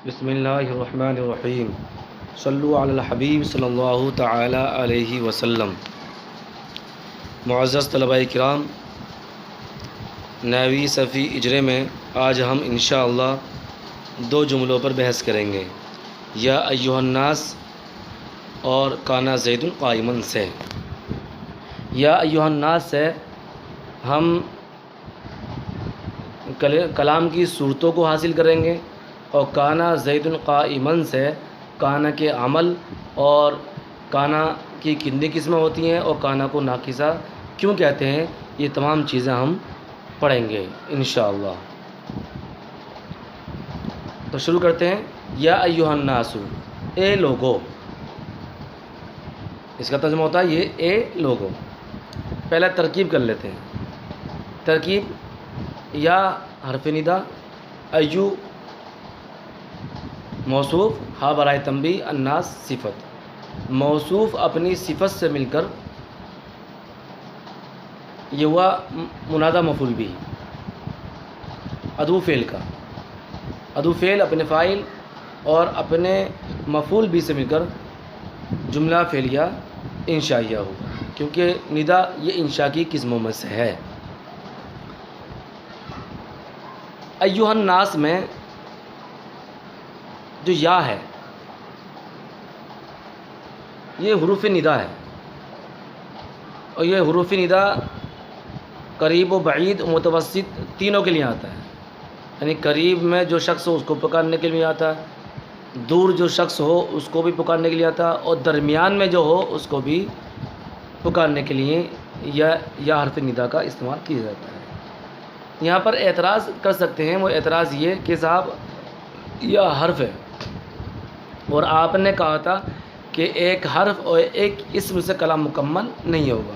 بسم اللہ الرحمن الرحیم صلو علی الحبیب صلی اللہ تعالی علیہ وسلم۔ معزز طلباء کرام، نحوی صفی اجرے میں آج ہم انشاءاللہ دو جملوں پر بحث کریں گے، یا ایھا الناس اور کانا زید قائما سے۔ یا ایھا الناس سے ہم کلام کی صورتوں کو حاصل کریں گے، اور کانا زید قائما سے کانا کے عمل اور کانا کی کتنی قسمیں ہوتی ہیں اور کانا کو ناقصہ کیوں کہتے ہیں، یہ تمام چیزیں ہم پڑھیں گے انشاءاللہ۔ تو شروع کرتے ہیں۔ یا ایھا الناس، اے لوگو، اس کا ترجمہ ہوتا ہے یہ اے لوگو۔ پہلے ترکیب کر لیتے ہیں۔ ترکیب: یا حرف ندا، ایو موصوف، ہا برائے تنبیہ، الناس صفت۔ موصوف اپنی صفت سے مل کر، یہ ہوا منادی مفعول بھی، ادو فعل کا۔ ادو فعل اپنے فاعل اور اپنے مفعول بھی سے مل کر جملہ فعلیہ انشائیہ ہوگا، کیونکہ ندا یہ انشاء کی قسموں میں سے ہے۔ ایھا الناس میں جو یا ہے یہ حروف ندا ہے، اور یہ حروف ندا قریب و بعید و متوسط تینوں کے لیے آتا ہے۔ یعنی قریب میں جو شخص ہو اس کو پکارنے کے لیے آتا ہے، دور جو شخص ہو اس کو بھی پکارنے کے لیے آتا ہے، اور درمیان میں جو ہو اس کو بھی پکارنے کے لیے یا حرف ندا کا استعمال کیا جاتا ہے۔ یہاں پر اعتراض کر سکتے ہیں، وہ اعتراض یہ کہ صاحب یا حرف ہے اور آپ نے کہا تھا کہ ایک حرف اور ایک اسم سے کلام مکمل نہیں ہوگا،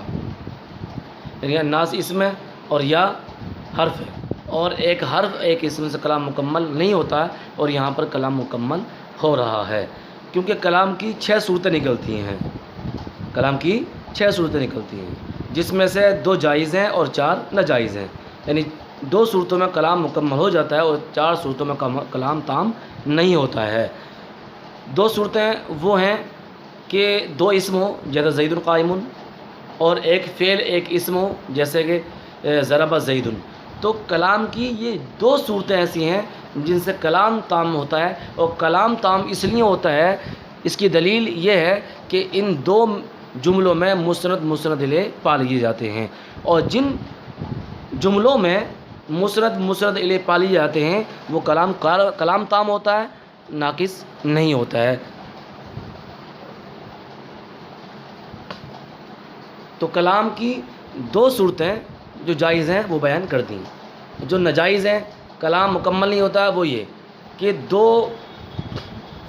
یعنی الناس اسم ہے اور یا حرف ہے، اور ایک حرف ایک اسم سے کلام مکمل نہیں ہوتا ہے، اور یہاں پر کلام مکمل ہو رہا ہے، کیونکہ کلام کی 6 صورتیں نکلتی ہیں۔ کلام کی 6 صورتیں نکلتی ہیں، جس میں سے 2 جائز ہیں اور 4 ناجائز ہیں، یعنی 2 صورتوں میں کلام مکمل ہو جاتا ہے اور 4 صورتوں میں کلام تام نہیں ہوتا ہے۔ 2 صورتیں وہ ہیں کہ 2 اسم ہو جیسے زید قائم، اور ایک فعل ایک اسم ہو جیسے کہ ضرب زید۔ تو کلام کی یہ 2 صورتیں ایسی ہیں جن سے کلام تام ہوتا ہے، اور کلام تام اس لیے ہوتا ہے، اس کی دلیل یہ ہے کہ ان 2 جملوں میں مسند الیہ پا لیے جاتے ہیں، اور جن جملوں میں مسند الیہ پا لیے جاتے ہیں وہ کلام تام ہوتا ہے، ناقص نہیں ہوتا ہے۔ تو کلام کی 2 صورتیں جو جائز ہیں وہ بیان کر دیں۔ جو ناجائز ہیں، کلام مکمل نہیں ہوتا ہے، وہ یہ کہ 2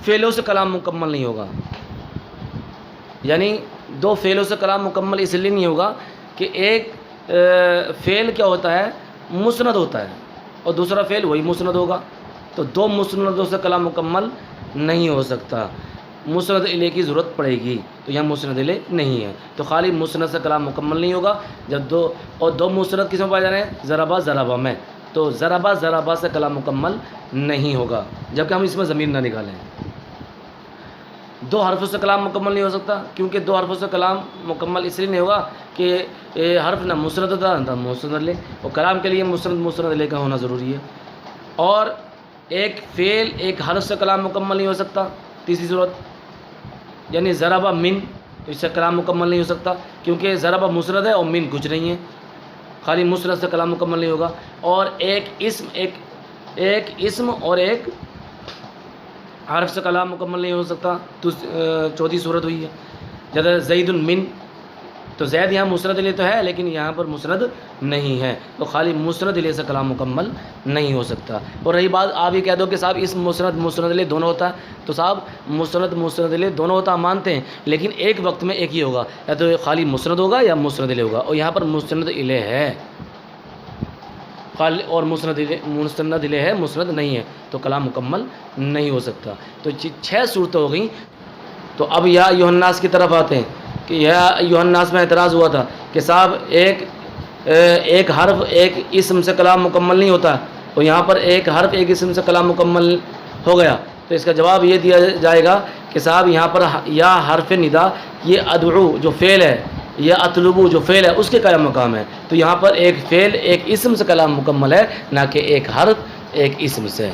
فعلوں سے کلام مکمل نہیں ہوگا، یعنی 2 فعلوں سے کلام مکمل اس لیے نہیں ہوگا کہ ایک فعل کیا ہوتا ہے، مسند ہوتا ہے، اور دوسرا فعل وہی مسند ہوگا، تو 2 مسندوں سے کلام مکمل نہیں ہو سکتا، مسند الیہ کی ضرورت پڑے گی، تو یہاں مسند الیہ نہیں ہے، تو خالی مسند سے کلام مکمل نہیں ہوگا۔ جب 2 مسند کس میں پائے جا رہے ہیں، ضربہ میں، تو ضربہ سے کلام مکمل نہیں ہوگا، جبکہ ہم اس میں ضمیر نہ نکالیں۔ 2 حرفوں سے کلام مکمل نہیں ہو سکتا، کیونکہ 2 حرفوں سے کلام مکمل اس لیے نہیں ہوگا کہ حرف نہ مسند تھا نہ مسند الیہ، اور کلام کے لیے مسند الیہ کا ہونا ضروری ہے۔ اور ایک فعل ایک حرف سے کلام مکمل نہیں ہو سکتا، تیسری صورت، یعنی ضربہ من، تو اس سے کلام مکمل نہیں ہو سکتا، کیونکہ ضربہ مسند ہے اور من کچھ نہیں ہے، خالی مسند سے کلام مکمل نہیں ہوگا۔ اور ایک اسم اور ایک حرف سے کلام مکمل نہیں ہو سکتا، تو 4تھی صورت ہوئی ہے۔ جیسے زید من، تو زید یہاں مسند الیہ تو ہے لیکن یہاں پر مسند نہیں ہے، تو خالی مسند الیہ سے کلام مکمل نہیں ہو سکتا۔ اور رہی بات، آپ یہ کہہ دو کہ صاحب اس مسند الیہ دونوں ہوتا ہے، تو صاحب مسند الیہ دونوں ہوتا مانتے ہیں، لیکن ایک وقت میں ایک ہی ہوگا، یا تو خالی مسند ہوگا یا مسند الیہ ہوگا، اور یہاں پر مسند الیہ ہے خالی، اور مسند الیہ ہے، مسند نہیں ہے، تو کلام مکمل نہیں ہو سکتا۔ تو 6 صورتیں ہو گئیں۔ تو اب یا ایھا الناس کی طرف آتے ہیں کہ یا ایھا الناس میں اعتراض ہوا تھا کہ صاحب ایک حرف ایک اسم سے کلام مکمل نہیں ہوتا، اور یہاں پر ایک حرف ایک اسم سے کلام مکمل ہو گیا، تو اس کا جواب یہ دیا جائے گا کہ صاحب یہاں پر یا حرف ندا یہ ادعو جو فعل ہے یا اطلبو جو فعل ہے اس کے قائم مقام ہے، تو یہاں پر ایک فعل ایک اسم سے کلام مکمل ہے، نہ کہ ایک حرف ایک اسم سے.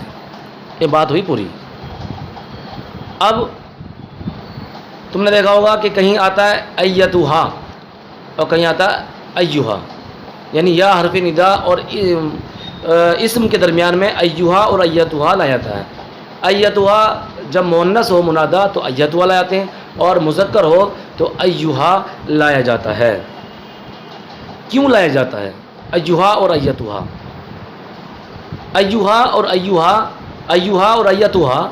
یہ بات ہوئی پوری. اب تم نے دیکھا ہوگا کہ کہیں آتا ہے ایتھا اور کہیں آتا ہے ایھا، یعنی یا حرف ندا اور اسم کے درمیان میں ایھا اور ایتھا لایا جاتا ہے. ایتھا جب مؤنث ہو منادا تو ایتھا لایا جاتے ہیں، اور مذکر ہو تو ایھا لایا جاتا ہے. کیوں لایا جاتا ہے ایھا اور ایتھا؟ ایھا اور ایھا اور ایتھا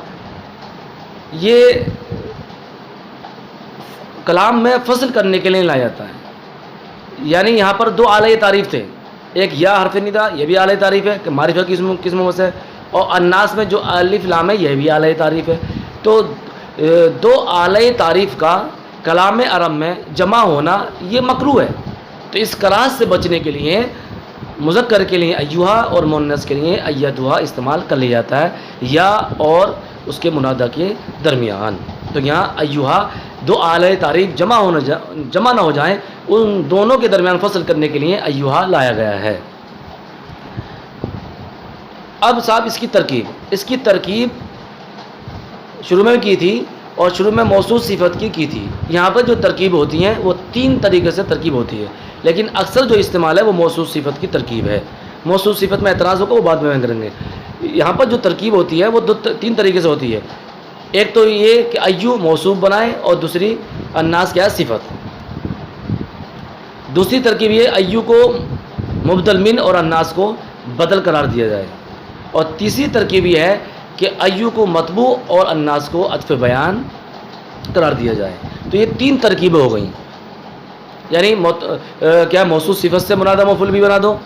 یہ کلام میں فصل کرنے کے لیے لایا جاتا ہے. یعنی یہاں پر دو اعلی تعریف تھے، ایک یا حرف ندا یہ بھی اعلی تعریف ہے کہ معرفہ کی قسموں میں سے، اور الناس میں جو الف لام ہے یہ بھی اعلی تعریف ہے. تو دو اعلی تعریف کا کلام عرب میں جمع ہونا یہ مکروہ ہے. تو اس کراہت سے بچنے کے لیے مذکر کے لیے ایھا اور مؤنث کے لیے ایتھا استعمال کر لیا جاتا ہے، یا اور اس کے منادا کے درمیان. تو یہاں ایھا دو اعلی تعریف جمع نہ ہو جائیں، ان دونوں کے درمیان فصل کرنے کے لیے ایھا لایا گیا ہے. اب صاحب اس کی ترکیب شروع میں کی تھی، اور شروع میں موصوف صفت کی تھی. یہاں پر جو ترکیب ہوتی ہیں وہ 3 طریقے سے ترکیب ہوتی ہے، لیکن اکثر جو استعمال ہے وہ موصوف صفت کی ترکیب ہے. موصوف صفت میں اعتراض ہوگا وہ بعد میں کریں گے. یہاں پر جو ترکیب ہوتی ہے وہ 3 طریقے سے ہوتی ہے. ایک تو یہ کہ ایو موصوف بنائیں، اور دوسری الناس کیا ہے صفت. دوسری ترکیب یہ ایو کو مبدل من اور الناس کو بدل قرار دیا جائے. اور تیسری ترکیب یہ ہے کہ ایو کو مطبوع اور الناس کو عطف بیان قرار دیا جائے. تو یہ 3 ترکیبیں ہو گئیں. یعنی کیا موصوف صفت سے منادہ مفعول بھی بنا دو،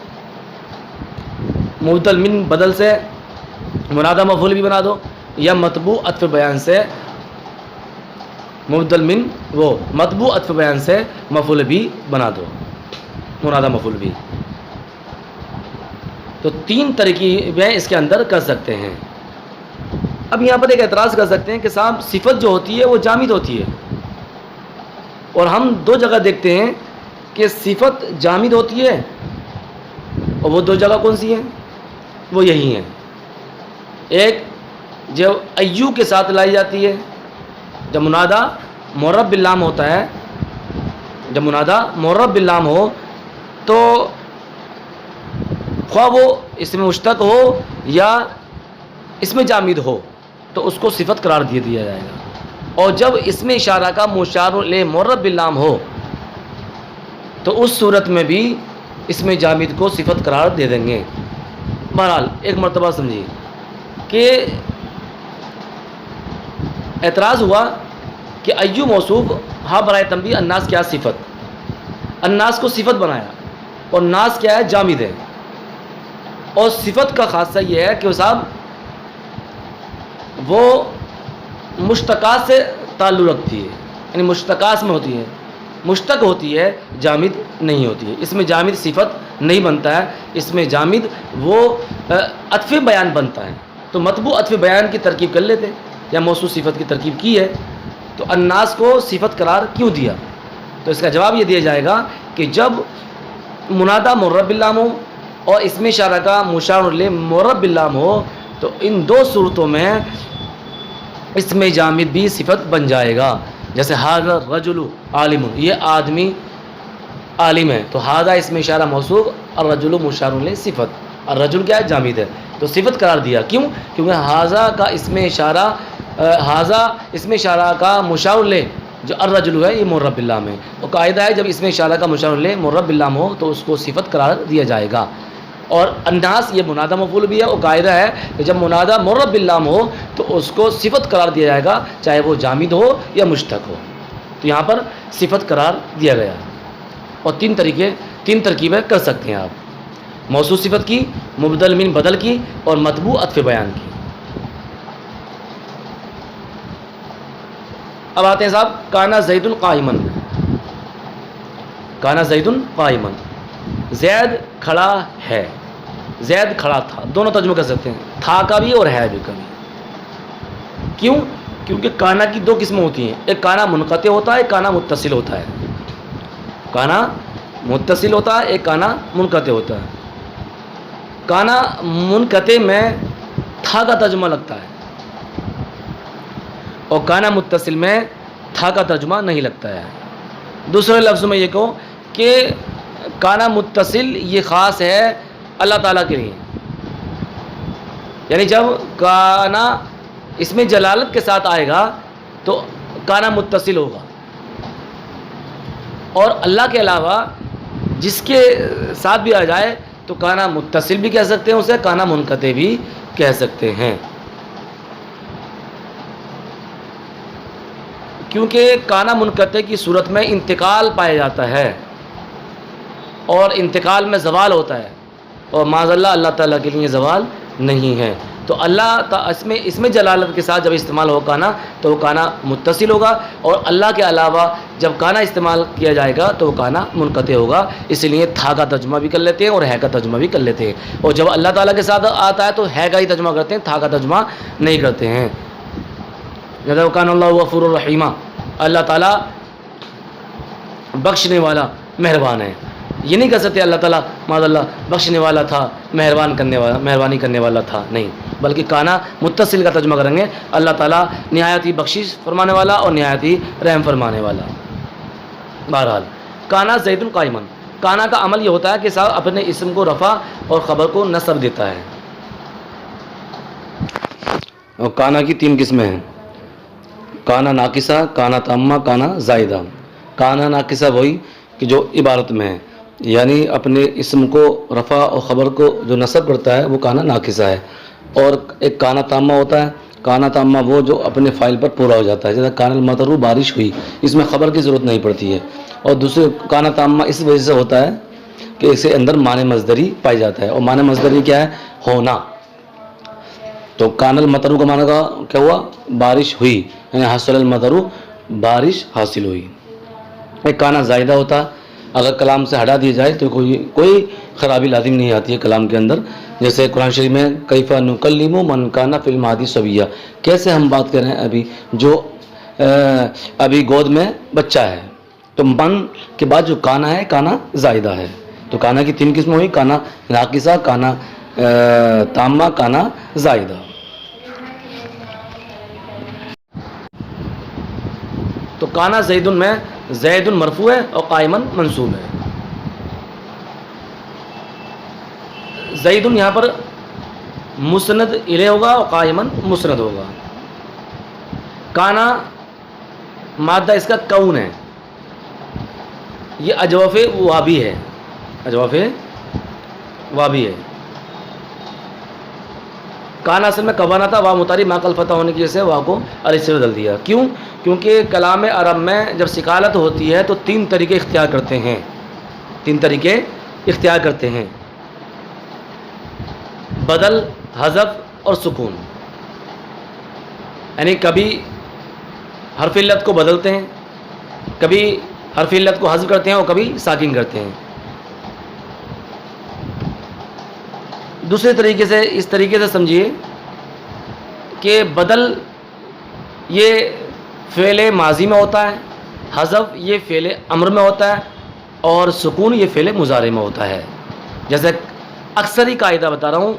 مبدل من بدل سے منادہ مفعول بھی بنا دو، یا مطبوع عطف بیان سے مبدل من وہ مطبوع عطف بیان سے مفعول بھی بنا دو، منادہ مفعول بھی. تو 3 ترکیبیں اس کے اندر کر سکتے ہیں. اب یہاں پر ایک اعتراض کر سکتے ہیں کہ صاحب صفت جو ہوتی ہے وہ جامد ہوتی ہے، اور ہم 2 جگہ دیکھتے ہیں کہ صفت جامد ہوتی ہے، اور وہ 2 جگہ کون سی ہیں؟ وہ یہی ہیں. ایک جب ایو کے ساتھ لائی جاتی ہے، جب منادہ معرب باللام ہوتا ہے، جب منادہ معرب باللام ہو تو خواہ وہ اس میں مشتق ہو یا اس میں جامد ہو تو اس کو صفت قرار دیا جائے گا. اور جب اس میں اشارہ کا مشار لے معرب باللام ہو تو اس صورت میں بھی اس میں جامد کو صفت قرار دے دیں گے. بہرحال ایک مرتبہ سمجھیے کہ اعتراض ہوا کہ ایو موصوف ہاں برائے تنبیہ الناس کیا صفت، الناس کو صفت بنایا، اور ناس کیا ہے جامد ہے. اور صفت کا خاصہ یہ ہے کہ صاحب وہ مشتقات سے تعلق رکھتی ہے، یعنی مشتقات میں ہوتی ہے، مشتق ہوتی ہے، جامد نہیں ہوتی ہے. اس میں جامد صفت نہیں بنتا ہے، اس میں جامد وہ عطف بیان بنتا ہے. تو مطبوع عطف بیان کی ترکیب کر لیتے، یا موصوف صفت کی ترکیب کی ہے، تو الناس کو صفت قرار کیوں دیا؟ تو اس کا جواب یہ دیا جائے گا کہ جب منادہ معرب باللام ہو اور اس میں اشارہ کا مشار الیہ معرب باللام ہو تو ان 2 صورتوں میں اس میں جامد بھی صفت بن جائے گا. جیسے ھذا الرجل عالم، یہ آدمی عالم ہے، تو ھذا اس میں اشارہ موصوف، الرجل مشار الیہ صفت. الرجل کیا ہے؟ جامد ہے، تو صفت قرار دیا. کیوں؟ کیونکہ ھذا کا اس میں اشارہ ھذا اس میں اشارہ کا مشار الیہ جو الرجل ہے یہ معرب باللام ہے. تو قاعدہ ہے جب اس میں اشارہ کا مشار الیہ معرب باللام ہو تو اس کو صفت قرار دیا جائے گا. اور الناس یہ منادہ مفعول بھی ہے، اور قاعدہ ہے کہ جب منادہ معرب باللام ہو تو اس کو صفت قرار دیا جائے گا، چاہے وہ جامد ہو یا مشتق ہو. تو یہاں پر صفت قرار دیا گیا. اور 3 ترکیبیں کر سکتے ہیں آپ، موصوف صفت کی، مبدل من بدل کی، اور مطبوع عطف بیان کی. اب آتے ہیں صاحب کانا زید قائمن. کانا زید قائمن، زید کھڑا ہے، زید کھڑا تھا. دونوں ترجمہ کر سکتے ہیں، تھا کا بھی اور ہے بھی کا بھی. کیوں؟ کیونکہ کانا کی دو قسمیں ہوتی ہیں، ایک کانا منقطع ہوتا ہے، ایک کانا متصل ہوتا ہے. کانا متصل ہوتا ہے، ایک کانا منقطع ہوتا ہے. کانا منقطع میں تھا کا ترجمہ لگتا ہے اور کانا متصل میں تھا کا ترجمہ نہیں لگتا ہے. دوسرے لفظوں میں یہ کہو کہ کانا متصل یہ خاص ہے اللہ تعالیٰ کے لیے، یعنی جب کانا اس میں جلالت کے ساتھ آئے گا تو کانا متصل ہوگا، اور اللہ کے علاوہ جس کے ساتھ بھی آ جائے تو کانا متصل بھی کہہ سکتے ہیں، اسے کانا منقطع بھی کہہ سکتے ہیں. کیونکہ کانا منقطع کی صورت میں انتقال پایا جاتا ہے اور انتقال میں زوال ہوتا ہے، اور معاذ اللہ اللہ تعالیٰ کے لیے زوال نہیں ہے. تو اللہ اس میں جلالت کے ساتھ جب استعمال ہو کانا تو وہ کانا متصل ہوگا، اور اللہ کے علاوہ جب کانا استعمال کیا جائے گا تو وہ کانا منقطع ہوگا. اس لیے تھا کا ترجمہ بھی کر لیتے ہیں اور ہے کا ترجمہ بھی کر لیتے ہیں، اور جب اللہ تعالیٰ کے ساتھ آتا ہے تو ہے کا ہی ترجمہ کرتے ہیں، تھا کا ترجمہ نہیں کرتے ہیں. جیسے کان اللہ غفور الرحیم، اللہ تعالیٰ بخشنے والا مہربان ہے. یہ نہیں کہہ سکتے اللہ تعالیٰ معاذ اللہ بخشنے والا تھا، مہربانی کرنے والا تھا، نہیں، بلکہ کانا متصل کا ترجمہ کریں گے، اللہ تعالیٰ نہایت ہی بخشش فرمانے والا اور نہایت ہی رحم فرمانے والا. بہرحال کانا زید قائمن، کانا کا عمل یہ ہوتا ہے کہ صاحب اپنے اسم کو رفع اور خبر کو نصب دیتا ہے. اور کانا کی تین قسمیں ہیں، کانا ناقصہ، کانا تامہ، کانا زائدہ. کانا ناقصہ وہی کہ جو عبارت میں ہے، یعنی اپنے اسم کو رفع اور خبر کو جو نصب کرتا ہے وہ کانا ناقصہ ہے. اور ایک کانا تامہ ہوتا ہے، کانا تامہ وہ جو اپنے فائل پر پورا ہو جاتا ہے، جیسے کان المطر بارش ہوئی، اس میں خبر کی ضرورت نہیں پڑتی ہے. اور دوسرے کانا تامہ اس وجہ سے ہوتا ہے کہ اسے اندر معنی مصدری پائی جاتا ہے، اور معنی مصدری کیا ہے؟ ہونا. تو کان المطر کا معنی کیا ہوا؟ بارش ہوئی، یعنی حصل المطر، بارش حاصل ہوئی. ایک کانا زائدہ ہوتا، اگر کلام سے ہٹا دیا جائے تو کوئی خرابی لازم نہیں آتی ہے کلام کے اندر. جیسے قرآن شریف میں کیف نکلم من کان فی المہدی صبیا، کیسے ہم بات کر رہے ہیں جو ابھی گود میں بچہ ہے. تو من کے بعد جو کانا ہے کانا زائدہ ہے. تو کانا کی تین قسم ہوئی، کانا ناقصہ، کانا تامہ، کانا زائدہ. تو کانا زیدن میں زید مرفوع ہے اور قائمن منصوب ہے. زیدن یہاں پر مسند الیہ ہوگا اور قائمن مسند ہوگا. کانا مادہ اس کا کون ہے، یہ اجوف وابی ہے، اجوف وابی ہے. کانا اصل میں کبانا تھا، واو متاری ما کل فتح ہونے کی وجہ سے واو کو الف سے بدل دیا. کیوں؟ کیونکہ کلام عرب میں جب سکالت ہوتی ہے تو تین طریقے اختیار کرتے ہیں، تین طریقے اختیار کرتے ہیں: بدل، حذف اور سکون. یعنی کبھی حرف علت کو بدلتے ہیں، کبھی حرف علت کو حذف کرتے ہیں اور کبھی ساکن کرتے ہیں. دوسرے طریقے سے اس طریقے سے سمجھیے کہ بدل یہ فعل ماضی میں ہوتا ہے، حذف یہ فعل امر میں ہوتا ہے، اور سکون یہ فعل مضارع میں ہوتا ہے. جیسے اکثر ہی قاعدہ بتا رہا ہوں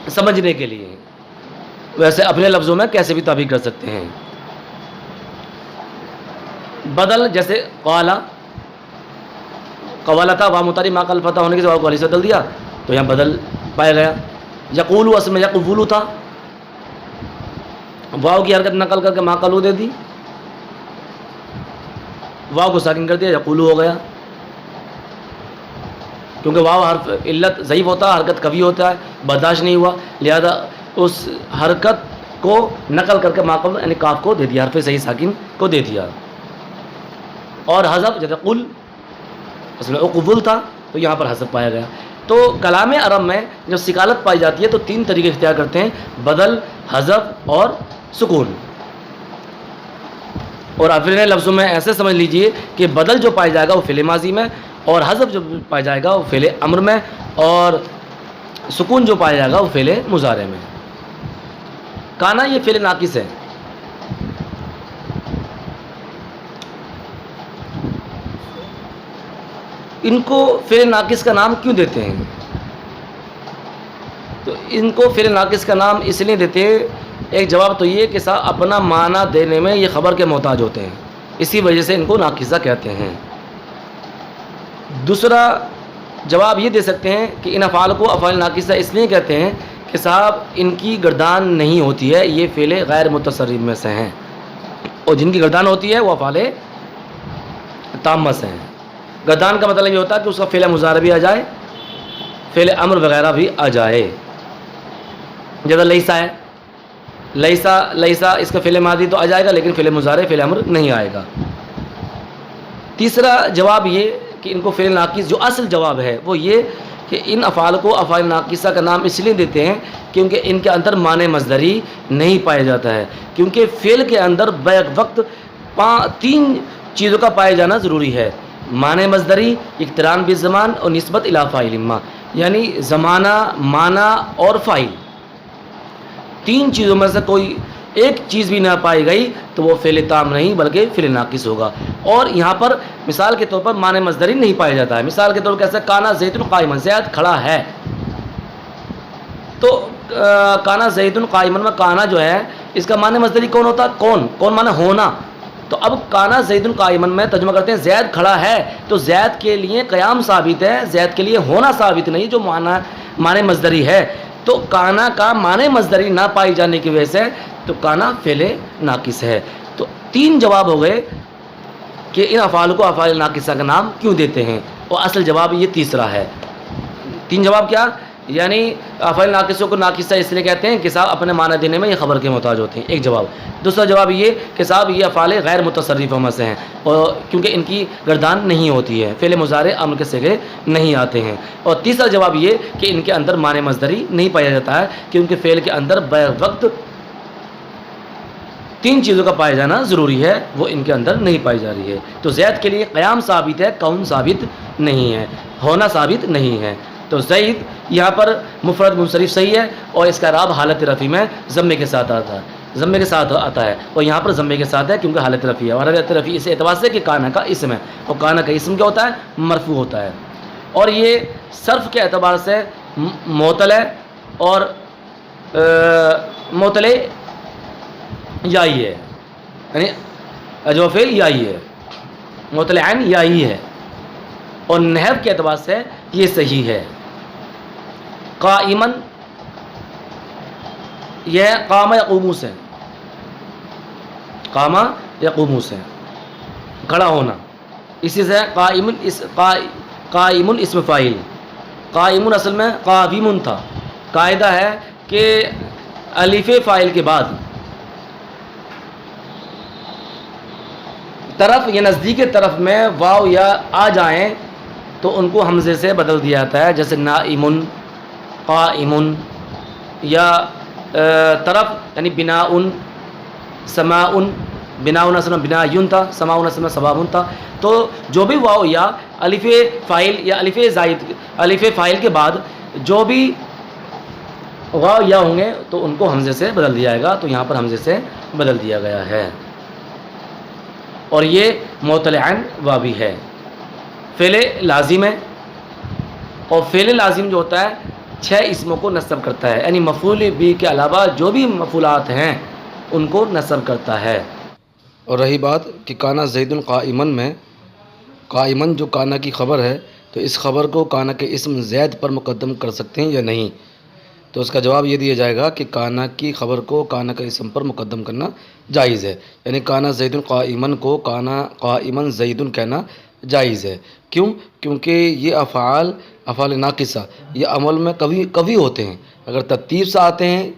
سمجھنے کے لیے، ویسے اپنے لفظوں میں کیسے بھی تعبیر کر سکتے ہیں. بدل جیسے قالا، قوالا تھا، واو متاری ما کل فتح ہونے کے واو کو الف سے بدل دیا تو یہاں بدل پایا گیا. یقولو اصل میں یقولو تھا، واو کی حرکت نقل کر کے ما قلو دے دی، واو کو ساکن کر دیا، یقولو ہو گیا. کیونکہ واو حرف علت ضعیف ہوتا ہے، حرکت قوی ہوتا ہے، برداشت نہیں ہوا، لہذا اس حرکت کو نقل کر کے ما قبل یعنی کاف کو دے دیا، حرف صحیح ساکن کو دے دیا. اور حذف جیسے قل اصل میں اقبل تھا تو یہاں پر حذف پایا گیا. تو کلام عرب میں جب سکالت پائی جاتی ہے تو تین طریقے اختیار کرتے ہیں: بدل، حذف اور سکون. اور اپنے لفظوں میں ایسے سمجھ لیجئے کہ بدل جو پایا جائے گا وہ فعل ماضی میں، اور حذف جو پایا جائے گا وہ فعل امر میں، اور سکون جو پایا جائے گا وہ فعل مضارع میں. کانا یہ فعل ناقص ہے. ان کو فعل ناقص کا نام کیوں دیتے ہیں؟ تو ان کو فعل ناقص کا نام اس لیے دیتے ہیں، ایک جواب تو یہ کہ صاحب اپنا معنی دینے میں یہ خبر کے محتاج ہوتے ہیں، اسی وجہ سے ان کو ناقصہ کہتے ہیں. دوسرا جواب یہ دے سکتے ہیں کہ ان افعال کو افعال ناقصہ اس لیے کہتے ہیں کہ صاحب ان کی گردان نہیں ہوتی ہے، یہ فعل غیر متصرف میں سے ہیں، اور جن کی گردان ہوتی ہے وہ افعال تامہ سے ہیں. گردان کا مطلب یہ ہوتا ہے کہ اس کا فعل مضارع بھی آ جائے، فعل امر وغیرہ بھی آ جائے. جیسا لیسا ہے، لیسا اس کا فعل ماضی تو آ جائے گا لیکن فعل مضارع فعل امر نہیں آئے گا. تیسرا جواب یہ کہ ان کو فعل ناقص، جو اصل جواب ہے وہ یہ کہ ان افعال کو افعال ناقصہ کا نام اس لیے دیتے ہیں کیونکہ ان کے اندر معنی مصدری نہیں پایا جاتا ہے، کیونکہ فعل کے اندر بیک وقت 3 چیزوں کا پائے جانا ضروری ہے: معنی مصدری، اقتران بالزمان اور نسبت الی فاعل ما، یعنی زمانہ، معنی اور فاعل. 3 چیزوں میں سے کوئی ایک چیز بھی نہ پائی گئی تو وہ فعل تام نہیں بلکہ فعل ناقص ہوگا. اور یہاں پر مثال کے طور پر معنی مصدری نہیں پایا جاتا ہے. مثال کے طور پر کیسے کانا زید قائما، زید کھڑا ہے، تو کانا زید قائما میں کانا جو ہے اس کا معنی مصدری کون ہوتا ہے؟ کون معنی ہونا. تو اب کانا زید قائما میں ترجمہ کرتے ہیں زید کھڑا ہے، تو زید کے لیے قیام ثابت ہے، زید کے لیے ہونا ثابت نہیں جو معنی مصدری ہے. تو کانا کا معنی مصدری نہ پائی جانے کی وجہ سے تو کانا فعل ناقص ہے. تو 3 جواب ہو گئے کہ ان افعال کو افعال ناقصہ کا نام کیوں دیتے ہیں، اور اصل جواب یہ تیسرا ہے. 3 جواب کیا؟ یعنی افعال ناقصوں کو ناقصہ اس لیے کہتے ہیں کہ صاحب اپنے معنی دینے میں یہ خبر کے محتاج ہوتے ہیں، ایک جواب. دوسرا جواب یہ کہ صاحب یہ افعال غیر متصرفوں میں سے ہیں، اور کیونکہ ان کی گردان نہیں ہوتی ہے، فعل مضارع امر کے صیغے نہیں آتے ہیں. اور تیسرا جواب یہ کہ ان کے اندر معنی مصدری نہیں پایا جاتا ہے کیونکہ فعل کے اندر وقت 3 چیزوں کا پایا جانا ضروری ہے، وہ ان کے اندر نہیں پائی جا رہی ہے. تو زید کے لیے قیام ثابت ہے، کون ثابت نہیں ہے، ہونا ثابت نہیں ہے. تو زید یہاں پر مفرد منصرف صحیح ہے، اور اس کا اعراب حالت رفع میں ضمے کے ساتھ آتا ہے، ضمے کے ساتھ آتا ہے، اور یہاں پر ضمے کے ساتھ ہے کیونکہ حالت رفع ہے. اور حالت رفع اس اعتبار سے کہ کانا کا اسم ہے، اور کانا کا اسم کیا ہوتا ہے؟ مرفوع ہوتا ہے. اور یہ صرف کے اعتبار سے معطل ہے، اور معطل یائی ہے، یعنی جو فعل یائی ہے، معطل عین یائی ہے. اور نحو کے اعتبار سے یہ صحیح ہے. قائمن یہ قام یقوم سے، قام یقوم سے کھڑا ہونا، اسی سے قائمن اسم فاعل، قائمن اصل میں قاوم تھا. قاعدہ ہے کہ الف فاعل کے بعد طرف یا نزدیک طرف میں واو یا آ جائیں تو ان کو حمزے سے بدل دیا جاتا ہے، جیسے نائمن، قائمن، یا طرف یعنی بناؤن، سماؤن. بناؤن اصل میں بنایون تھا، سماؤن اصل میں سبابن تھا. تو جو بھی واو یا الف فاعل یا الف فاعل کے بعد جو بھی واو یا ہوں گے تو ان کو حمزے سے بدل دیا جائے گا. تو یہاں پر حمزے سے بدل دیا گیا ہے، اور یہ معطل عین واوی ہے. فعل لازم ہے، اور فعل لازم جو ہوتا ہے 6 اسموں کو نصب کرتا ہے، یعنی مفعول بھی کے علاوہ جو بھی مفعولات ہیں ان کو نصب کرتا ہے. اور رہی بات کہ کانا زید قائمن میں، قائمن جو کانا کی خبر ہے تو اس خبر کو کانا کے اسم زید پر مقدم کر سکتے ہیں یا نہیں؟ تو اس کا جواب یہ دیا جائے گا کہ کانا کی خبر کو کانا کا اسم پر مقدم کرنا جائز ہے، یعنی کانا زید قائمن کو کانا قائمن زید کہنا جائز ہے. کیوں؟ کیونکہ یہ افعال ناقصہ یہ عمل میں کبھی ہوتے ہیں، اگر ترتیب سے آتے ہیں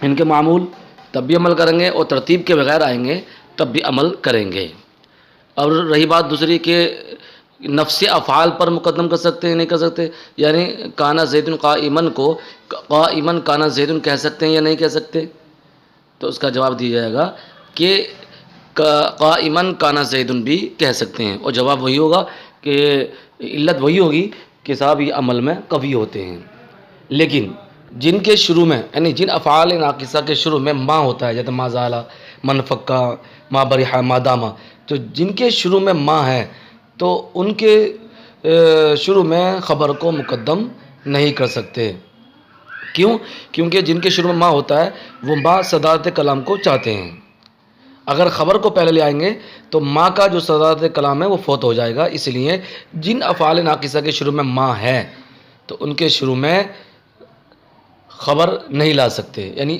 ان کے معمول تب بھی عمل کریں گے، اور ترتیب کے بغیر آئیں گے تب بھی عمل کریں گے. اور رہی بات دوسری کہ نفس افعال پر مقدم کر سکتے ہیں نہیں کر سکتے، یعنی کانا زید قائمن کو قائمن کانا زید کہہ سکتے ہیں یا نہیں کہہ سکتے؟ تو اس کا جواب دیا جائے گا کہ قائمن کانا زید بھی کہہ سکتے ہیں، اور جواب وہی ہوگا کہ علت وہی ہوگی کہ صاحب یہ عمل میں کبھی ہوتے ہیں. لیکن جن کے شروع میں یعنی جن افعال ناقصہ کے شروع میں ما ہوتا ہے، جیسے ما زالہ، من فکا، ما برحا، ما داما، تو جن کے شروع میں ما ہے تو ان کے شروع میں خبر کو مقدم نہیں کر سکتے. کیوں؟ کیونکہ جن کے شروع میں ما ہوتا ہے وہ ما صدارت کلام کو چاہتے ہیں. اگر خبر کو پہلے لے آئیں گے تو ما کا جو صدارت کلام ہے وہ فوت ہو جائے گا. اس لیے جن افعال ناقصہ کے شروع میں ما ہے تو ان کے شروع میں خبر نہیں لا سکتے. یعنی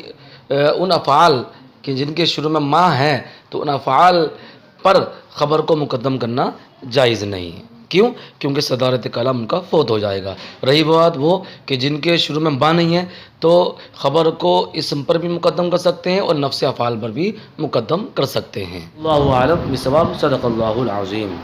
ان افعال کہ جن کے شروع میں ما ہے تو ان افعال پر خبر کو مقدم کرنا جائز نہیں. کیوں؟ کیونکہ صدارت کلام ان کا فوت ہو جائے گا. رہی بات وہ کہ جن کے شروع میں ما نہیں ہے تو خبر کو اسم پر بھی مقدم کر سکتے ہیں اور نفس افعال پر بھی مقدم کر سکتے ہیں. اللہ اعلم بالصواب. صدق اللہ العظیم.